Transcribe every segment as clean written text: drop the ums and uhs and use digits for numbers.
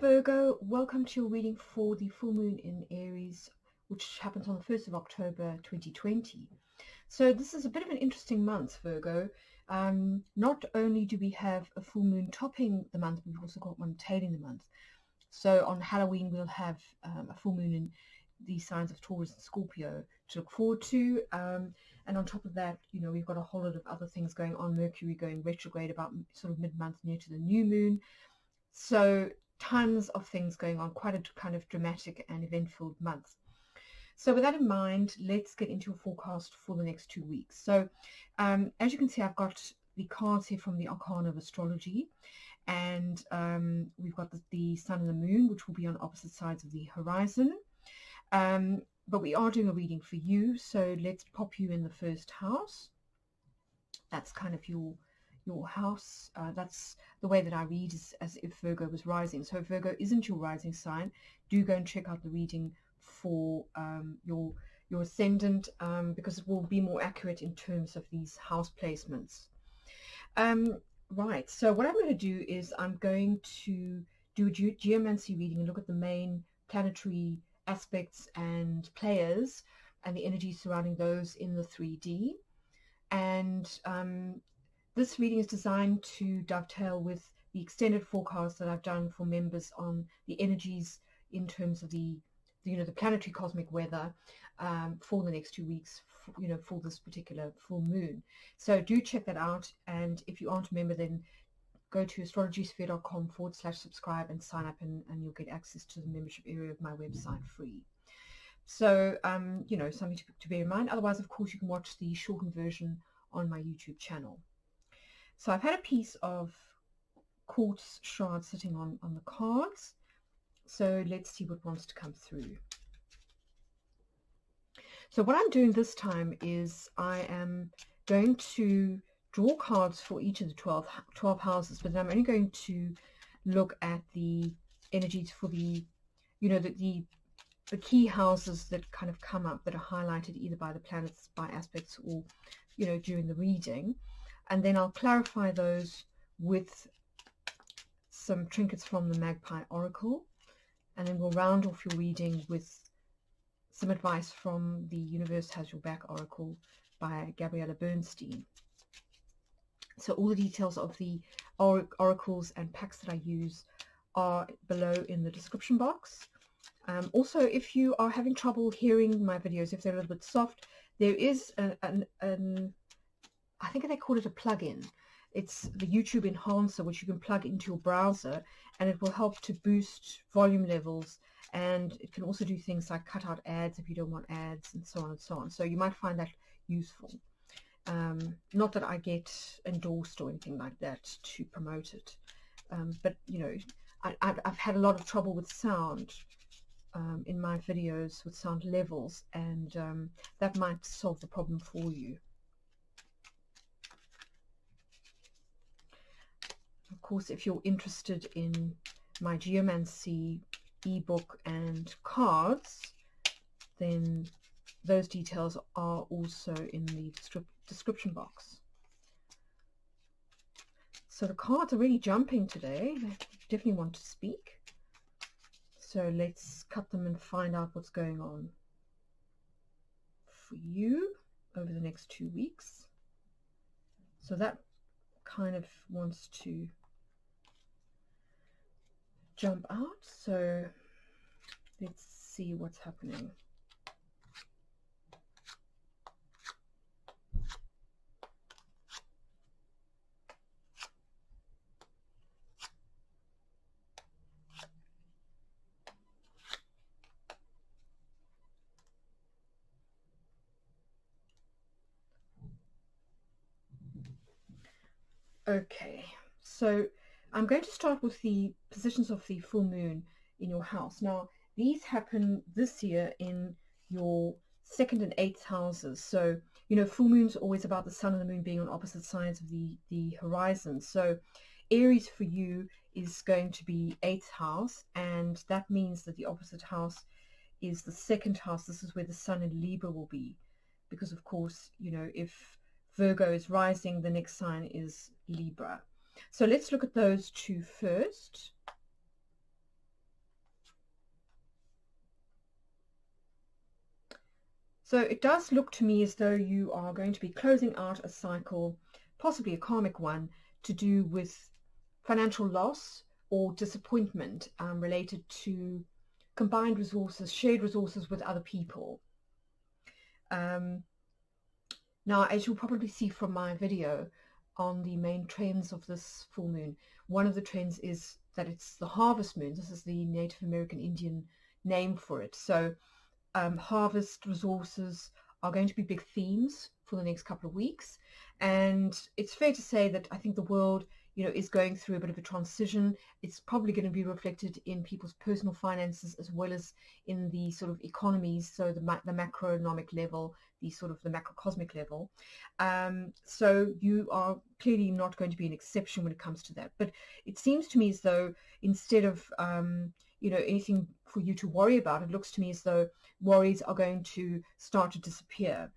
Virgo, welcome to your reading for the full moon in Aries, which happens on the 1st of October 2020. So this is a bit of an interesting month, Virgo. Not only do we have a full moon topping the month, but we've also got one tailing the month. So on Halloween, we'll have a full moon in the signs of Taurus and Scorpio to look forward to. And on top of that, we've got a whole lot of other things going on. Mercury going retrograde about sort of mid-month near to the new moon. So tons of things going on, quite a kind of dramatic and eventful month. So with that in mind, let's get into a forecast for the next 2 weeks. So as you can see, I've got the cards here from the Arcana of Astrology, and we've got the sun and the moon, which will be on opposite sides of the horizon. But we are doing a reading for you, so let's pop you in the first house. That's kind of your house. That's the way that I read, is as if Virgo was rising. So if Virgo isn't your rising sign, do go and check out the reading for your ascendant, because it will be more accurate in terms of these house placements. Right, so what I'm going to do is I'm going to do a geomancy reading and look at the main planetary aspects and players and the energies surrounding those in the 3D. And this reading is designed to dovetail with the extended forecast that I've done for members on the energies in terms of the planetary cosmic weather for the next 2 weeks, for this particular full moon. So do check that out. And if you aren't a member, then go to astrologysphere.com/subscribe and sign up, and you'll get access to the membership area of my website free. So, something to bear in mind. Otherwise, of course, you can watch the shortened version on my YouTube channel. So I've had a piece of quartz shard sitting on the cards. So let's see what wants to come through. So what I'm doing this time is I am going to draw cards for each of the 12 houses, but then I'm only going to look at the energies for the key houses that kind of come up, that are highlighted either by the planets, by aspects, or during the reading. And then I'll clarify those with some trinkets from the Magpie Oracle. And then we'll round off your reading with some advice from the Universe Has Your Back Oracle by Gabbie Bernstein. So all the details of the oracles and packs that I use are below in the description box. Also, if you are having trouble hearing my videos, if they're a little bit soft, there is I think they call it a plugin. It's the YouTube Enhancer, which you can plug into your browser, and it will help to boost volume levels. And it can also do things like cut out ads if you don't want ads, and so on and so on. So you might find that useful. Not that I get endorsed or anything like that to promote it, but I've had a lot of trouble with sound in my videos, with sound levels, and that might solve the problem for you. Of course, if you're interested in my Geomancy ebook and cards, then those details are also in the description box. So the cards are really jumping today. They definitely want to speak. So let's cut them and find out what's going on for you over the next 2 weeks. So that kind of wants to jump out. So let's see what's happening. Okay, so I'm going to start with the positions of the full moon in your house. Now, these happen this year in your 2nd and 8th houses. So, full moon's always about the sun and the moon being on opposite sides of the horizon. So Aries for you is going to be 8th house, and that means that the opposite house is the 2nd house. This is where the sun in Libra will be, because of course, if Virgo is rising, the next sign is Libra. So let's look at those two first. So it does look to me as though you are going to be closing out a cycle, possibly a karmic one, to do with financial loss or disappointment related to combined resources, shared resources with other people. Now, as you'll probably see from my video on the main trends of this full moon, one of the trends is that it's the harvest moon. This is the Native American Indian name for it. So harvest resources are going to be big themes for the next couple of weeks. And it's fair to say that I think the world, is going through a bit of a transition. It's probably going to be reflected in people's personal finances as well as in the sort of economies, so the macroeconomic level, the sort of the macrocosmic level. So you are clearly not going to be an exception when it comes to that. But it seems to me as though instead of anything for you to worry about, it looks to me as though worries are going to start to disappear.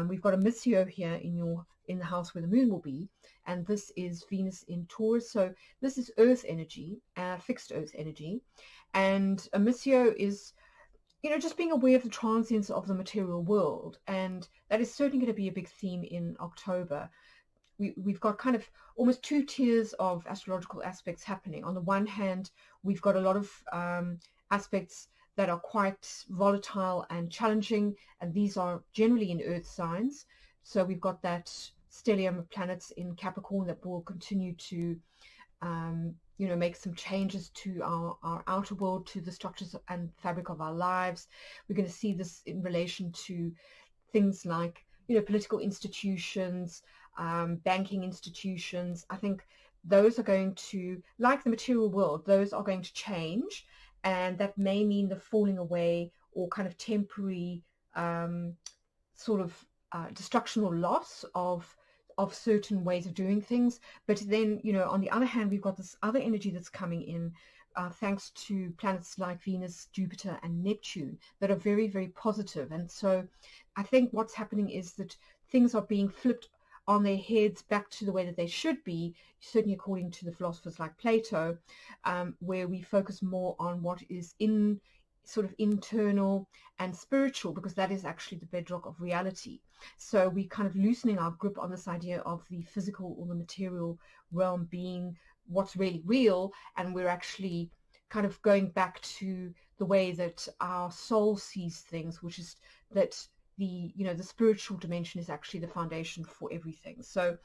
We've got a Missio here in the house where the moon will be, and this is Venus in Taurus. So this is Earth energy, fixed Earth energy, and a Missio is just being aware of the transience of the material world, and that is certainly going to be a big theme in October. We've got kind of almost two tiers of astrological aspects happening. On the one hand, we've got a lot of aspects that are quite volatile and challenging, and these are generally in Earth signs. So we've got that stellium of planets in Capricorn that will continue to make some changes to our outer world, to the structures and fabric of our lives. We're going to see this in relation to things like political institutions, banking institutions. I think those are going to, like the material world, those are going to change, and that may mean the falling away or kind of temporary sort of destruction or loss of certain ways of doing things. But then, on the other hand, we've got this other energy that's coming in, thanks to planets like Venus, Jupiter, and Neptune that are very, very positive. And so I think what's happening is that things are being flipped on their heads back to the way that they should be, certainly according to the philosophers like Plato, where we focus more on what is sort of internal and spiritual, because that is actually the bedrock of reality. So we kind of loosening our grip on this idea of the physical or the material realm being what's really real, and we're actually kind of going back to the way that our soul sees things, which is that the spiritual dimension is actually the foundation for everything. So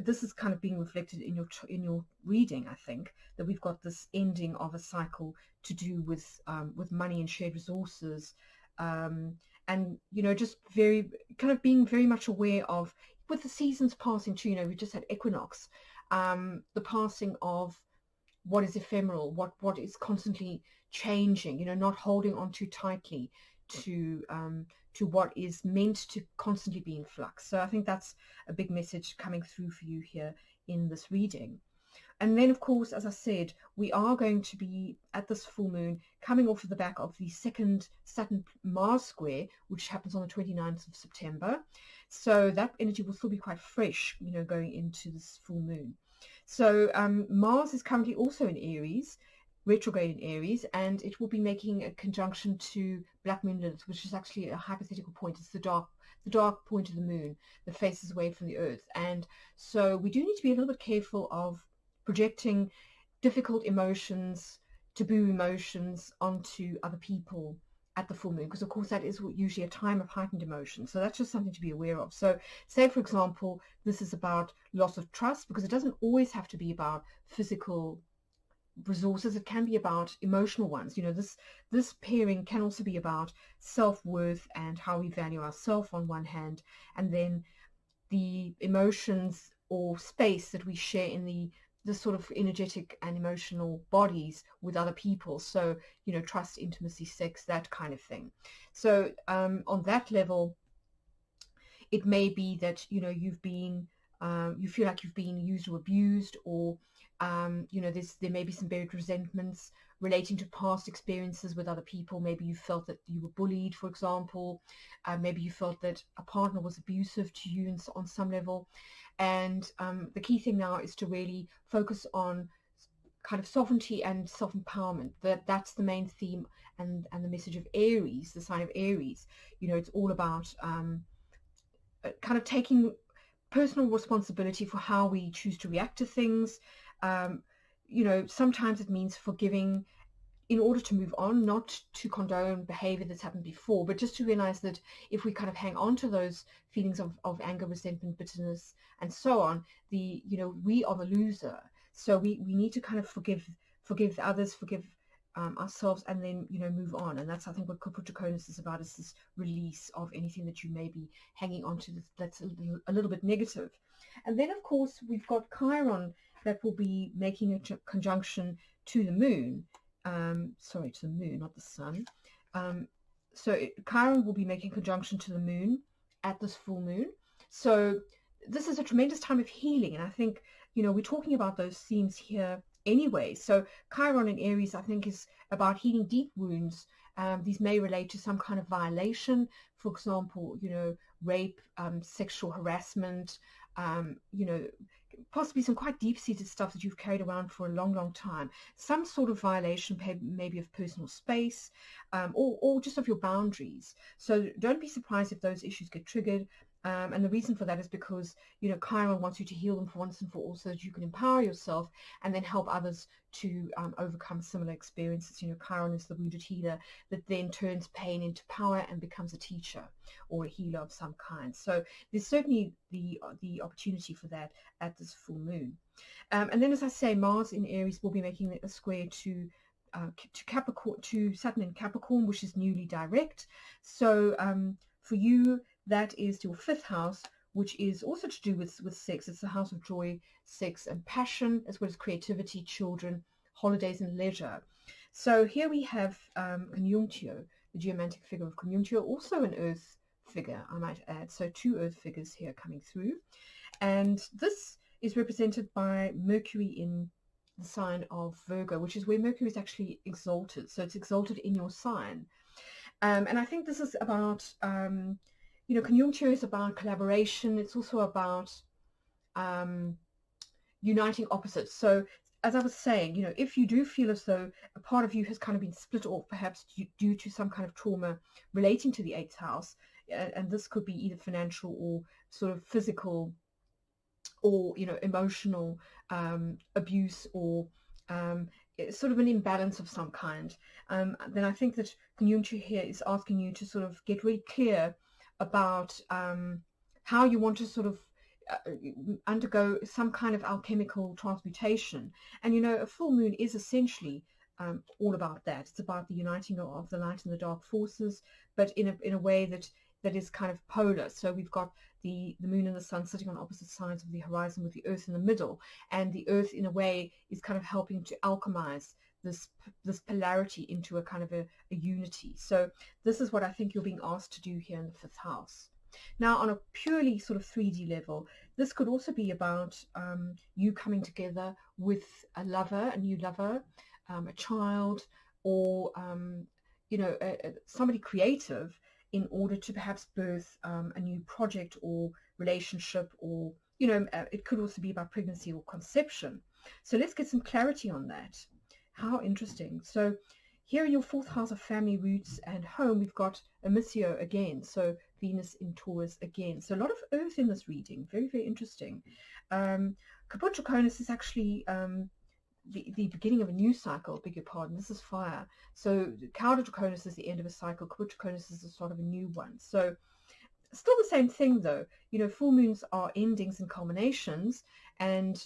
this is kind of being reflected in your reading. I think that we've got this ending of a cycle to do with money and shared resources, and just very kind of being very much aware of, with the seasons passing too. We just had equinox, the passing of what is ephemeral, what is constantly changing, not holding on too tightly to what is meant to constantly be in flux. So I think that's a big message coming through for you here in this reading. And then, of course, as I said, we are going to be at this full moon coming off of the back of the second Saturn-Mars square, which happens on the 29th of September. So that energy will still be quite fresh, going into this full moon. So Mars is currently also in Aries, retrograde in Aries, and it will be making a conjunction to Black Moon Lilith, which is actually a hypothetical point. It's the dark point of the moon that faces away from the Earth. And so we do need to be a little bit careful of projecting difficult emotions, taboo emotions onto other people at the full moon, because of course that is usually a time of heightened emotion. So that's just something to be aware of. So say, for example, this is about loss of trust, because it doesn't always have to be about physical resources. It can be about emotional ones. This pairing can also be about self-worth and how we value ourselves on one hand, and then the emotions or space that we share in the sort of energetic and emotional bodies with other people. So trust, intimacy, sex, that kind of thing. So on that level, it may be that you've been you feel like you've been used or abused, or there may be some buried resentments relating to past experiences with other people. Maybe you felt that you were bullied, for example. Maybe you felt that a partner was abusive to you on some level. And the key thing now is to really focus on kind of sovereignty and self-empowerment. That's the main theme the message of Aries, the sign of Aries. You know, it's all about kind of taking personal responsibility for how we choose to react to things. You know, sometimes it means forgiving in order to move on, not to condone behavior that's happened before, but just to realize that if we kind of hang on to those feelings of anger, resentment, bitterness, and so on, you know, we are the loser. So we need to kind of forgive others, forgive ourselves, and then, you know, move on. And that's, I think, what Capricornus is about, is this release of anything that you may be hanging on to that's a little bit negative. And then, of course, we've got Chiron that will be making a conjunction to the moon. Sorry, to the moon, not the sun. So Chiron will be making conjunction to the moon at this full moon. So this is a tremendous time of healing. And I think, you know, we're talking about those themes here anyway. So Chiron in Aries, I think, is about healing deep wounds. These may relate to some kind of violation, for example, you know, rape, sexual harassment, you know, possibly some quite deep-seated stuff that you've carried around for a long time. Some sort of violation, maybe of personal space, or just of your boundaries. So don't be surprised if those issues get triggered. And the reason for that is because, you know, Chiron wants you to heal them for once and for all, so that you can empower yourself and then help others to overcome similar experiences. You know, Chiron is the wounded healer that then turns pain into power and becomes a teacher or a healer of some kind. So there's certainly the opportunity for that at this full moon. And then, as I say, Mars in Aries will be making a square to Capricorn, to Saturn in Capricorn, which is newly direct. So for you, that is your fifth house, which is also to do with sex. It's the house of joy, sex, and passion, as well as creativity, children, holidays, and leisure. So here we have Conjunctio, the geomantic figure of Conjunctio, also an earth figure, I might add. So two earth figures here coming through. And this is represented by Mercury in the sign of Virgo, which is where Mercury is actually exalted. So it's exalted in your sign. And I think this is about... you know, Conjunctio is about collaboration. It's also about uniting opposites. So as I was saying, you know, if you do feel as though a part of you has kind of been split off, perhaps due to some kind of trauma relating to the eighth house, and this could be either financial or sort of physical or, you know, emotional abuse, or sort of an imbalance of some kind, then I think that Conjunctio here is asking you to sort of get really clear about how you want to sort of undergo some kind of alchemical transmutation. And, you know, a full moon is essentially all about that. It's about the uniting of the light and the dark forces, but in a way that is kind of polar. So we've got the moon and the sun sitting on opposite sides of the horizon, with the earth in the middle, and the earth in a way is kind of helping to alchemize this polarity into a kind of a unity. So this is what I think you're being asked to do here in the fifth house. Now, on a purely sort of 3D level, this could also be about you coming together with a lover, a new lover, a child, or you know, somebody creative, in order to perhaps birth a new project or relationship, or, you know, it could also be about pregnancy or conception. So let's get some clarity on that. How interesting. So here in your fourth house of family, roots, and home, we've got a Missio again. So Venus in Taurus again. So a lot of earth in this reading. Very, very interesting. Capricornus is actually the beginning of a new cycle, beg your pardon. This is fire. So Capricornus is the end of a cycle. Capricornus is the start of a new one. So still the same thing, though. You know, full moons are endings and culminations, and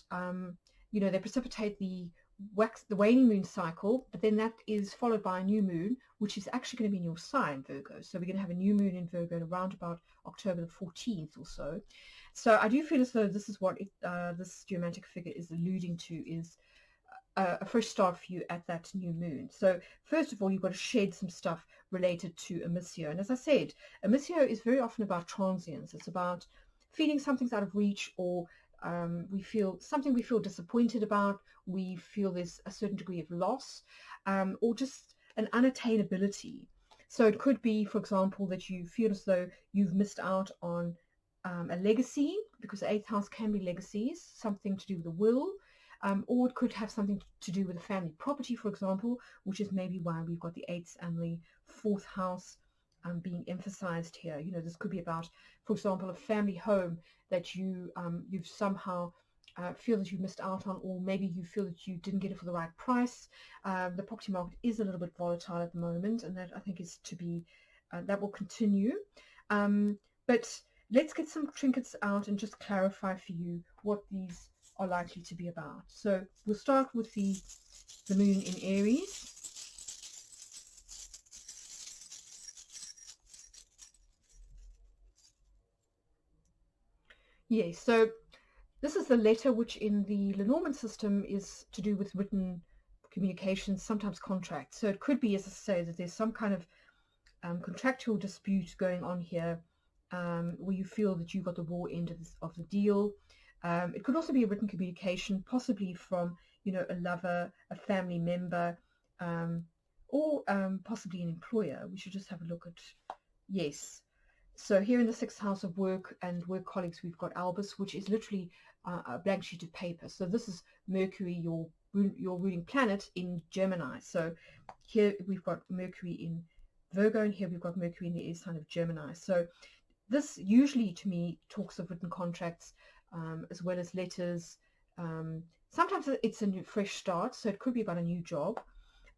you know, they precipitate the waning moon cycle, but then that is followed by a new moon, which is actually going to be in your sign, Virgo. So we're going to have a new moon in Virgo around about October the 14th or so. So I do feel as though this is what this geomantic figure is alluding to, is a fresh start for you at that new moon. So first of all, you've got to shed some stuff related to a Missio. And as I said, a Missio is very often about transience. It's about feeling something's out of reach, or we feel disappointed about, we feel there's a certain degree of loss, or just an unattainability. So it could be, for example, that you feel as though you've missed out on a legacy, because the eighth house can be legacies, something to do with the will, or it could have something to do with a family property, for example, which is maybe why we've got the 8th and the 4th house being emphasized here. You know, this could be about, for example, a family home that you've somehow feel that you missed out on, or maybe you feel that you didn't get it for the right price. The property market is a little bit volatile at the moment, and that I think is to be that will continue. But let's get some trinkets out and just clarify for you what these are likely to be about. So we'll start with the moon in Aries. Yes, so this is the letter which in the Lenormand system is to do with written communications, sometimes contracts. So it could be, as I say, that there's some kind of contractual dispute going on here, where you feel that you got the raw end of the deal. It could also be a written communication, possibly from, you know, a lover, a family member, or possibly an employer. We should just have a look at, yes. So here in the 6th house of work and work colleagues, we've got Albus, which is literally a blank sheet of paper. So this is Mercury, your ruling planet in Gemini. So here we've got Mercury in Virgo, and here we've got Mercury in the air sign of Gemini. So this usually, to me, talks of written contracts, as well as letters. Sometimes it's a new, fresh start, so it could be about a new job.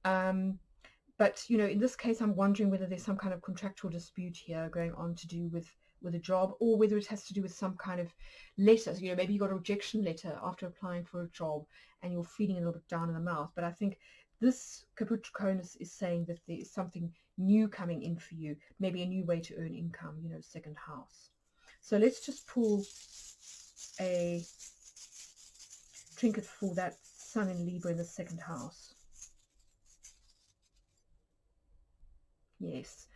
But, you know, in this case, I'm wondering whether there's some kind of contractual dispute here going on to do with a job, or whether it has to do with some kind of letter. You know, maybe you got a rejection letter after applying for a job and you're feeling a little bit down in the mouth. But I think this Capricornus is saying that there is something new coming in for you, maybe a new way to earn income, you know, 2nd house. So let's just pull a trinket for that Sun in Libra in the 2nd house. Yes.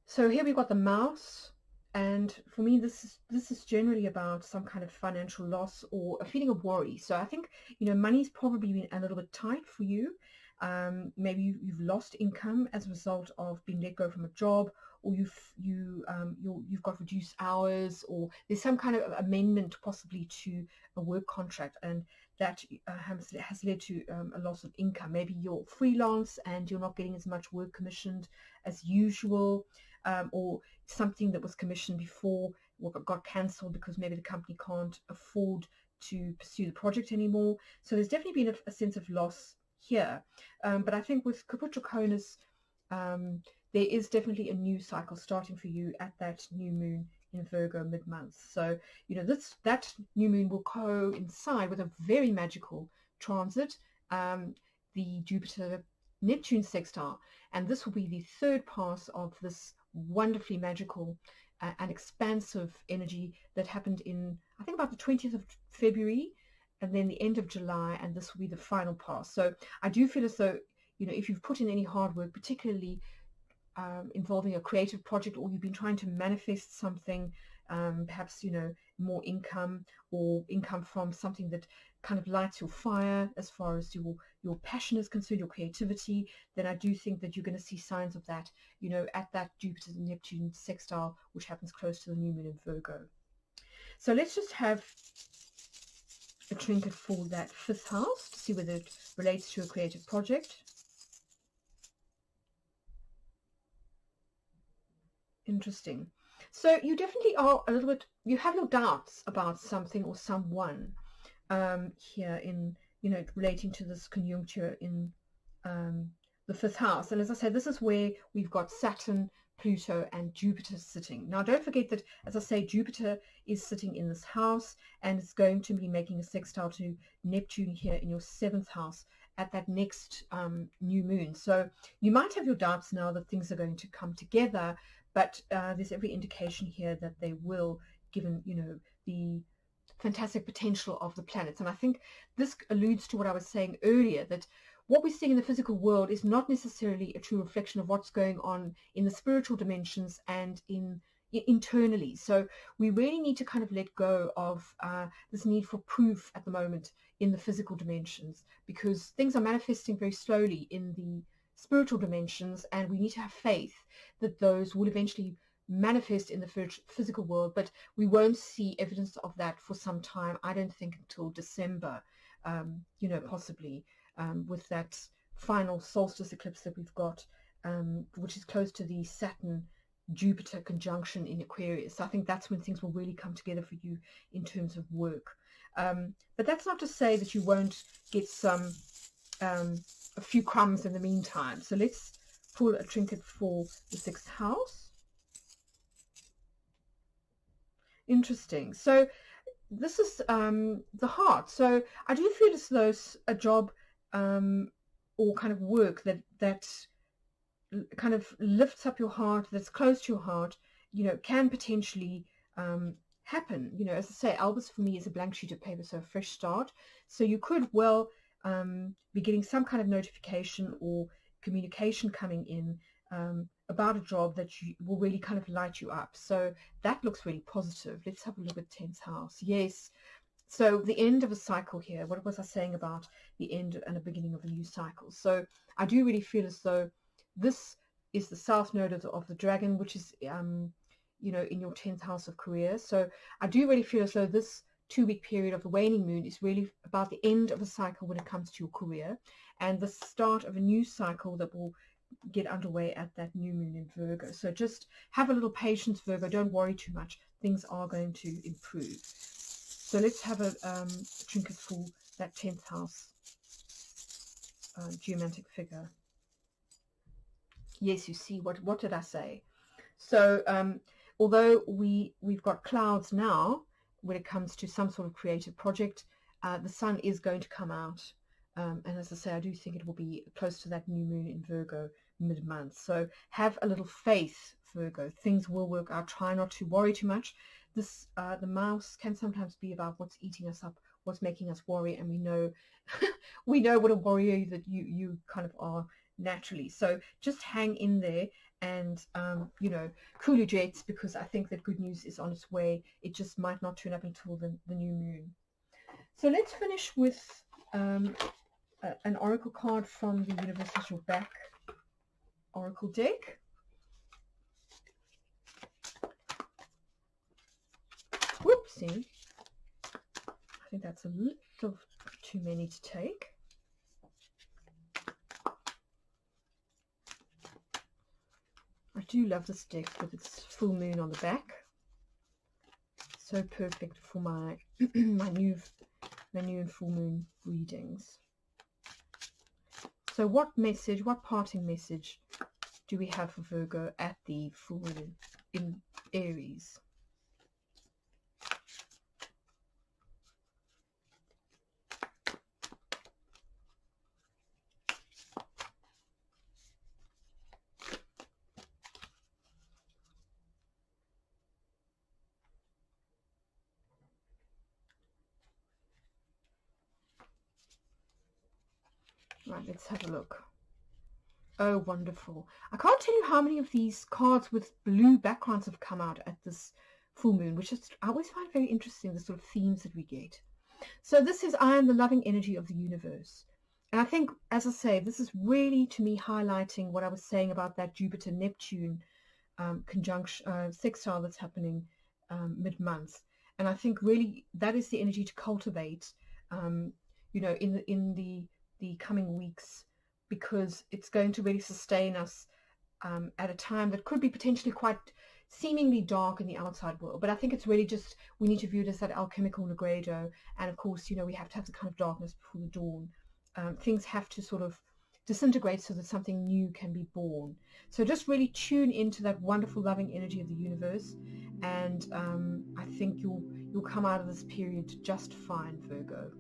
So here we've got the mouse, and for me this is generally about some kind of financial loss or a feeling of worry. So I think, you know, money's probably been a little bit tight for you. Maybe you've lost income as a result of being let go from a job, or you've got reduced hours, or there's some kind of amendment possibly to a work contract, and that has led to a loss of income. Maybe you're freelance and you're not getting as much work commissioned as usual, or something that was commissioned before got cancelled because maybe the company can't afford to pursue the project anymore. So there's definitely been a sense of loss here. But I think with Capricornus, there is definitely a new cycle starting for you at that new moon in Virgo mid-month. So, you know, that new moon will coincide with a very magical transit, the Jupiter-Neptune sextile, and this will be the 3rd pass of this wonderfully magical and expansive energy that happened in, I think, about the 20th of February, and then the end of July, and this will be the final pass. So I do feel as though, you know, if you've put in any hard work, particularly involving a creative project, or you've been trying to manifest something, perhaps, you know, more income, or income from something that kind of lights your fire as far as your passion is concerned, your creativity, then I do think that you're going to see signs of that, you know, at that Jupiter and Neptune sextile, which happens close to the new moon in Virgo. So let's just have a trinket for that 5th house to see whether it relates to a creative project. Interesting. So you definitely are a little bit, you have your doubts about something or someone here in, you know, relating to this conjuncture in the 5th house. And as I said, this is where we've got Saturn, Pluto, and Jupiter sitting. Now, don't forget that, as I say, Jupiter is sitting in this house, and it's going to be making a sextile to Neptune here in your 7th house at that next new moon. So you might have your doubts now that things are going to come together, but there's every indication here that they will, given, you know, the fantastic potential of the planets. And I think this alludes to what I was saying earlier, that what we're seeing in the physical world is not necessarily a true reflection of what's going on in the spiritual dimensions and internally. So we really need to kind of let go of this need for proof at the moment in the physical dimensions, because things are manifesting very slowly in the spiritual dimensions, and we need to have faith that those will eventually manifest in the physical world. But we won't see evidence of that for some time, I don't think, until December. you know, possibly with that final solstice eclipse that we've got, which is close to the Saturn-Jupiter conjunction in Aquarius. So I think that's when things will really come together for you in terms of work. But that's not to say that you won't get a few crumbs in the meantime. So let's pull a trinket for the 6th house. Interesting. So this is the heart. So I do feel as though a job or kind of work that kind of lifts up your heart, that's close to your heart, you know, can potentially happen. You know, as I say, Albus for me is a blank sheet of paper, so a fresh start. So you could well be getting some kind of notification or communication coming in about a job that will really kind of light you up. So that looks really positive. Let's have a look at 10th house. Yes. So the end of a cycle here. What was I saying about the end and the beginning of a new cycle? So I do really feel as though this is the south node of the dragon, which is, you know, in your 10th house of career. So I do really feel as though this 2-week period of the waning moon is really about the end of a cycle when it comes to your career, and the start of a new cycle that will get underway at that new moon in Virgo. So just have a little patience, Virgo. Don't worry too much. Things are going to improve. So let's have a trinket for that 10th house geomantic figure. Yes, you see, what did I say? So although we've got clouds now when it comes to some sort of creative project, the sun is going to come out. And as I say, I do think it will be close to that new moon in Virgo mid-month. So have a little faith, Virgo. Things will work out. Try not to worry too much. This the mouse can sometimes be about what's eating us up, what's making us worry, and we know we know what a warrior that you kind of are naturally. So just hang in there and you know, cool your jets, because I think that good news is on its way. It just might not turn up until the new moon. So let's finish with an oracle card from the Universal back oracle deck. Whoopsie. I think that's a little too many to take. I do love this deck with its full moon on the back. So perfect for my my new and full moon readings. So what message, what parting message do we have for Virgo at the full moon in Aries? Right, let's have a look. Oh, wonderful. I can't tell you how many of these cards with blue backgrounds have come out at this full moon, which is, I always find very interesting, the sort of themes that we get. So this is I am the loving energy of the universe. And I think, as I say, this is really, to me, highlighting what I was saying about that Jupiter-Neptune conjunction, sextile that's happening mid-month. And I think really that is the energy to cultivate, you know, in the coming weeks, because it's going to really sustain us at a time that could be potentially quite seemingly dark in the outside world. But I think it's really just, we need to view it as that alchemical nigredo, and of course, you know, we have to have the kind of darkness before the dawn. Things have to sort of disintegrate so that something new can be born. So just really tune into that wonderful loving energy of the universe, and I think you'll come out of this period just fine, Virgo.